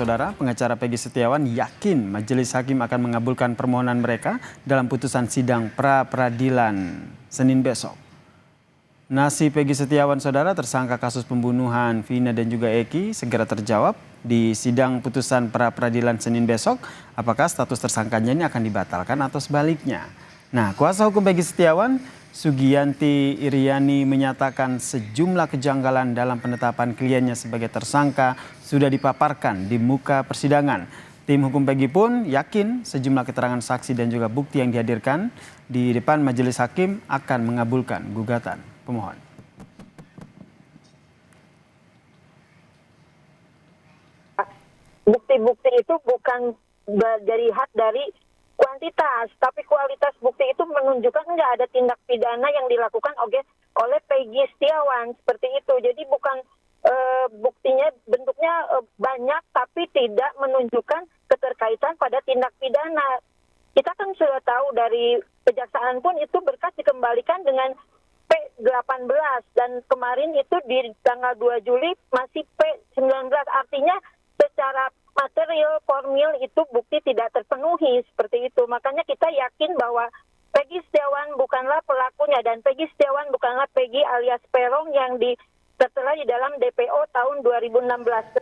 Saudara, pengacara Peggy Setiawan yakin majelis hakim akan mengabulkan permohonan mereka dalam putusan sidang pra-peradilan Senin besok. Nasib Peggy Setiawan, saudara, tersangka kasus pembunuhan Vina dan juga Eki segera terjawab di sidang putusan pra-peradilan Senin besok. Apakah status tersangkanya ini akan dibatalkan atau sebaliknya? Nah, kuasa hukum Peggy Setiawan, Sugianti Iriani, menyatakan sejumlah kejanggalan dalam penetapan kliennya sebagai tersangka sudah dipaparkan di muka persidangan. Tim hukum Peggy pun yakin sejumlah keterangan saksi dan juga bukti yang dihadirkan di depan majelis hakim akan mengabulkan gugatan pemohon. Bukti-bukti itu bukan dari hak dari kuantitas, tapi kualitas bukti itu menunjukkan nggak ada tindak pidana yang dilakukan oleh Peggy Setiawan seperti itu. Jadi bukan buktinya bentuknya banyak tapi tidak menunjukkan keterkaitan pada tindak pidana. Kita kan sudah tahu dari kejaksaan pun itu berkas dikembalikan dengan P18 dan kemarin itu di tanggal 2 Juli masih P19, artinya secara material formil itu bukti tidak terpenuhi seperti itu. Makanya kita yakin bahwa Peggy Setiawan bukanlah pelakunya dan Peggy Setiawan bukanlah Peggy alias Peron yang tertera di dalam DPO tahun 2016.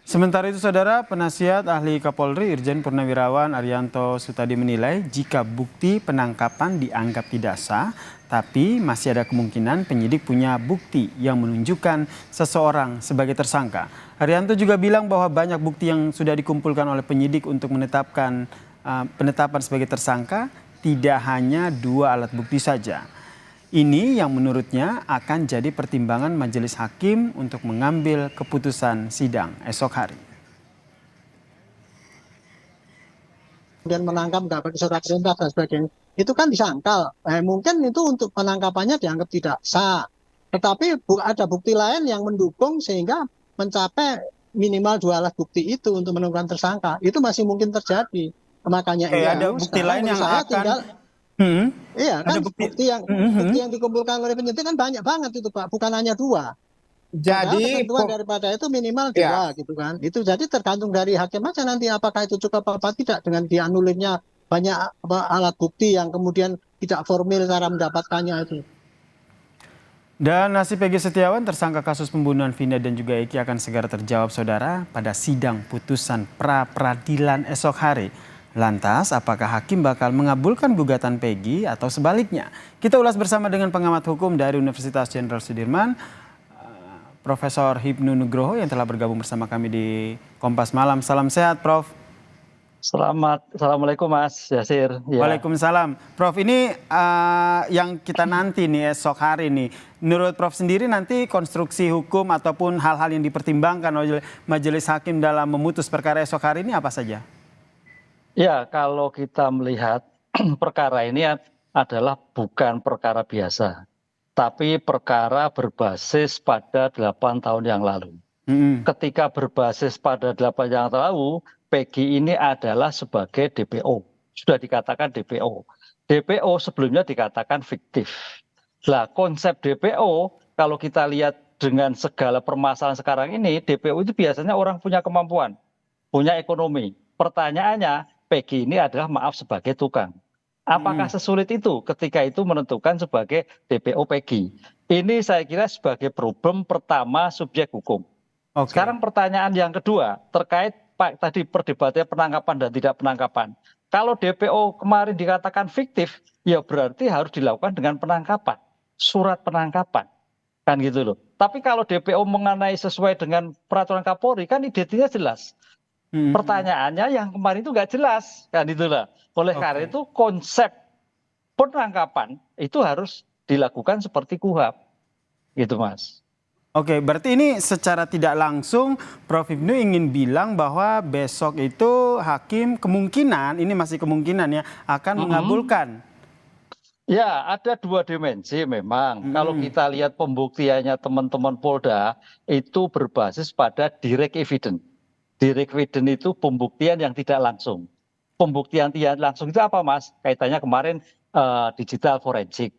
Sementara itu, saudara, penasihat ahli Kapolri Irjen Purnawirawan Arianto Sutadi menilai jika bukti penangkapan dianggap tidak sah, tapi masih ada kemungkinan penyidik punya bukti yang menunjukkan seseorang sebagai tersangka. Arianto juga bilang bahwa banyak bukti yang sudah dikumpulkan oleh penyidik untuk menetapkan penetapan sebagai tersangka, tidak hanya 2 alat bukti saja. Ini yang menurutnya akan jadi pertimbangan majelis hakim untuk mengambil keputusan sidang esok hari. Kemudian menangkap nggak pakai surat perintah dan sebagainya, itu kan disangkal. Mungkin itu untuk penangkapannya dianggap tidak sah. Tetapi ada bukti lain yang mendukung sehingga mencapai minimal 2 alat bukti itu untuk menentukan tersangka. Itu masih mungkin terjadi. Makanya ada bukti lain yang akan... Iya kan, bukti yang dikumpulkan oleh penyidik kan banyak banget itu Pak, bukan hanya 2. Jadi ketentuan daripada itu minimal 2 gitu kan. Itu jadi tergantung dari hakim aja nanti apakah itu cukup apa tidak dengan dianulirnya banyak alat bukti yang kemudian tidak formil cara mendapatkannya itu. Dan nasib Peggy Setiawan, tersangka kasus pembunuhan Vina dan juga Eki, akan segera terjawab, saudara, pada sidang putusan pra-peradilan esok hari. Lantas, apakah hakim bakal mengabulkan gugatan Peggy atau sebaliknya? Kita ulas bersama dengan pengamat hukum dari Universitas Jenderal Sudirman, Profesor Hipnu Nugroho, yang telah bergabung bersama kami di Kompas Malam. Salam sehat, Prof. Assalamualaikum Mas Yasir. Ya. Waalaikumsalam. Prof, ini yang kita nanti nih esok hari nih. Menurut Prof sendiri nanti konstruksi hukum ataupun hal-hal yang dipertimbangkan oleh majelis hakim dalam memutus perkara esok hari ini apa saja? Ya, kalau kita melihat perkara ini adalah bukan perkara biasa, tapi perkara berbasis pada 8 tahun yang lalu. Ketika berbasis pada 8 tahun yang lalu, Peggy ini adalah sebagai DPO. Sudah dikatakan DPO. DPO sebelumnya dikatakan fiktif. Nah, konsep DPO, kalau kita lihat dengan segala permasalahan sekarang ini, DPO itu biasanya orang punya kemampuan, punya ekonomi. Pertanyaannya, Peggy ini adalah sebagai tukang. Apakah sesulit itu ketika itu menentukan sebagai DPO Peggy? Ini saya kira sebagai problem pertama subjek hukum. Sekarang pertanyaan yang kedua terkait tadi perdebatannya penangkapan dan tidak penangkapan. Kalau DPO kemarin dikatakan fiktif, ya berarti harus dilakukan dengan penangkapan, surat penangkapan, kan gitu loh. Tapi kalau DPO mengenai sesuai dengan peraturan Kapolri kan identitasnya jelas. Pertanyaannya yang kemarin itu nggak jelas, kan itulah. Oleh karena itu konsep penangkapan itu harus dilakukan seperti KUHP, gitu Mas. Oke, berarti ini secara tidak langsung Prof Hipnu ingin bilang bahwa besok itu hakim kemungkinan, ini masih kemungkinan ya, akan mengabulkan. Ya, ada 2 dimensi memang. Kalau kita lihat pembuktiannya teman-teman Polda itu berbasis pada direct evidence. Direct evidence itu pembuktian yang tidak langsung. Pembuktian tidak langsung itu apa Mas? Kaitannya kemarin digital forensik,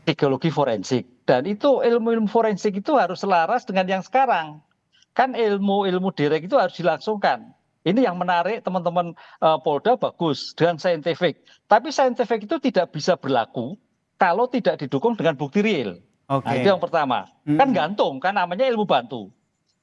psikologi forensik. Dan itu ilmu-ilmu forensik itu harus selaras dengan yang sekarang. Kan ilmu direk itu harus dilangsungkan. Ini yang menarik teman-teman Polda bagus dengan saintifik. Tapi saintifik itu tidak bisa berlaku kalau tidak didukung dengan bukti real. Nah, itu yang pertama. Kan gantung, kan namanya ilmu bantu.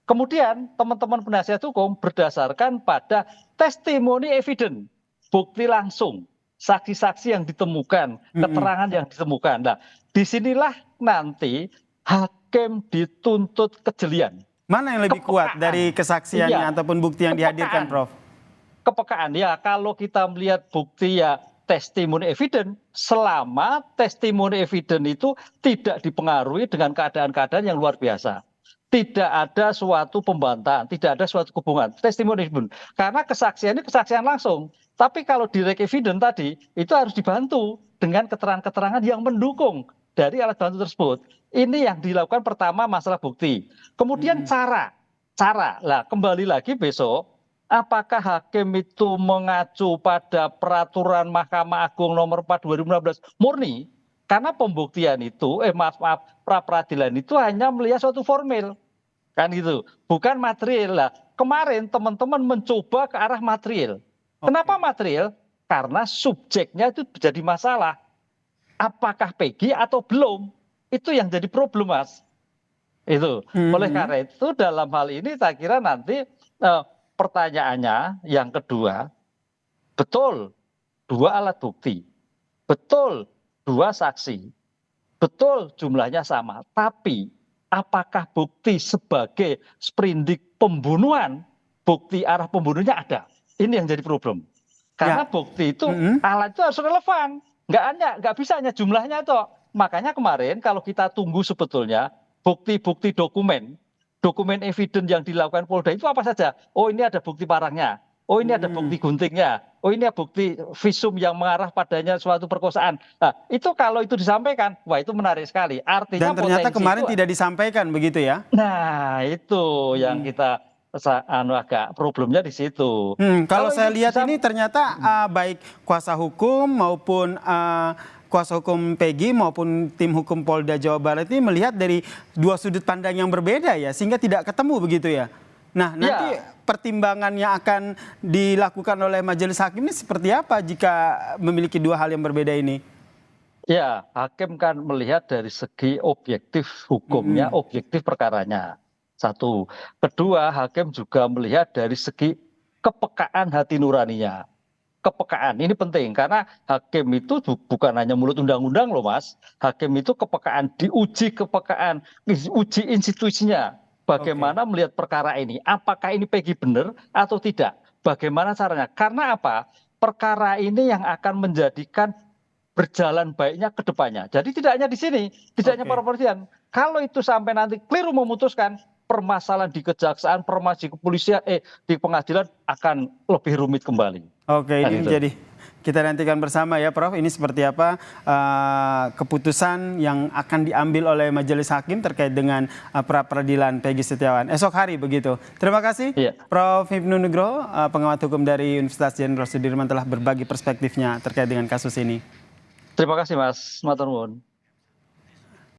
Kemudian teman-teman penasihat hukum berdasarkan pada testimoni evidence, bukti langsung, saksi-saksi yang ditemukan, keterangan yang ditemukan. Nah, disinilah nanti hakim dituntut kejelian. Mana yang lebih kuat dari kesaksiannya ataupun bukti yang dihadirkan, Prof? Kepekaan ya, kalau kita melihat bukti ya testimoni evidence, selama testimoni evidence itu tidak dipengaruhi dengan keadaan-keadaan yang luar biasa. Tidak ada suatu pembantahan, tidak ada suatu hubungan. Testimoni evidence. Karena kesaksian ini kesaksian langsung. Tapi kalau direct evidence tadi, itu harus dibantu dengan keterangan-keterangan yang mendukung dari alat bantu tersebut. Ini yang dilakukan pertama masalah bukti. Kemudian cara. Lah kembali lagi besok, apakah hakim itu mengacu pada peraturan Mahkamah Agung nomor 4 2016 murni? Karena pembuktian itu, pra peradilan itu hanya melihat suatu formil. Kan gitu, bukan material. Lah kemarin teman-teman mencoba ke arah material. Kenapa material? Karena subjeknya itu jadi masalah. Apakah Peggy atau belum? Itu yang jadi problem, Mas. Itu. Oleh karena itu dalam hal ini saya kira nanti pertanyaannya yang kedua, betul 2 alat bukti, betul 2 saksi, betul jumlahnya sama, tapi apakah bukti sebagai sprindik pembunuhan, bukti arah pembunuhnya ada? Ini yang jadi problem. Karena bukti itu, alat itu harus relevan. Nggak bisa hanya jumlahnya toh. Makanya kemarin kalau kita tunggu sebetulnya bukti-bukti dokumen evidence yang dilakukan Polda itu apa saja. Oh ini ada bukti parangnya. Oh ini ada bukti guntingnya. Oh ini ada bukti visum yang mengarah padanya suatu perkosaan. Nah itu kalau itu disampaikan, wah itu menarik sekali. Artinya dan ternyata kemarin itu, tidak disampaikan begitu ya? Nah itu yang kita agak problemnya di situ. Kalau saya lihat ini ternyata baik kuasa hukum maupun kuasa hukum Peggy maupun tim hukum Polda Jawa Barat ini melihat dari 2 sudut pandang yang berbeda ya, sehingga tidak ketemu begitu ya. Nah nanti pertimbangan yang akan dilakukan oleh majelis hakim ini seperti apa jika memiliki 2 hal yang berbeda ini? Ya, hakim kan melihat dari segi objektif hukumnya, objektif perkaranya. 1. Kedua, hakim juga melihat dari segi kepekaan hati nuraninya. Kepekaan ini penting karena hakim itu bukan hanya mulut undang-undang loh, Mas. Hakim itu kepekaan, diuji kepekaan, uji institusinya. Bagaimana melihat perkara ini? Apakah ini Peggy benar atau tidak? Bagaimana caranya? Karena apa? Perkara ini yang akan menjadikan berjalan baiknya ke depannya. Jadi tidak hanya di sini, tidak hanya para peradilan. Kalau itu sampai nanti keliru memutuskan, permasalahan di kejaksaan, permasalahan di kepolisian, di pengadilan akan lebih rumit kembali. Oke, ini jadi kita nantikan bersama ya, Prof. Ini seperti apa keputusan yang akan diambil oleh majelis hakim terkait dengan pra peradilan Peggy Setiawan esok hari begitu. Terima kasih, Prof. Hipnu Nugroho, pengamat hukum dari Universitas Jenderal Sudirman telah berbagi perspektifnya terkait dengan kasus ini. Terima kasih, Mas. Matur nuwun.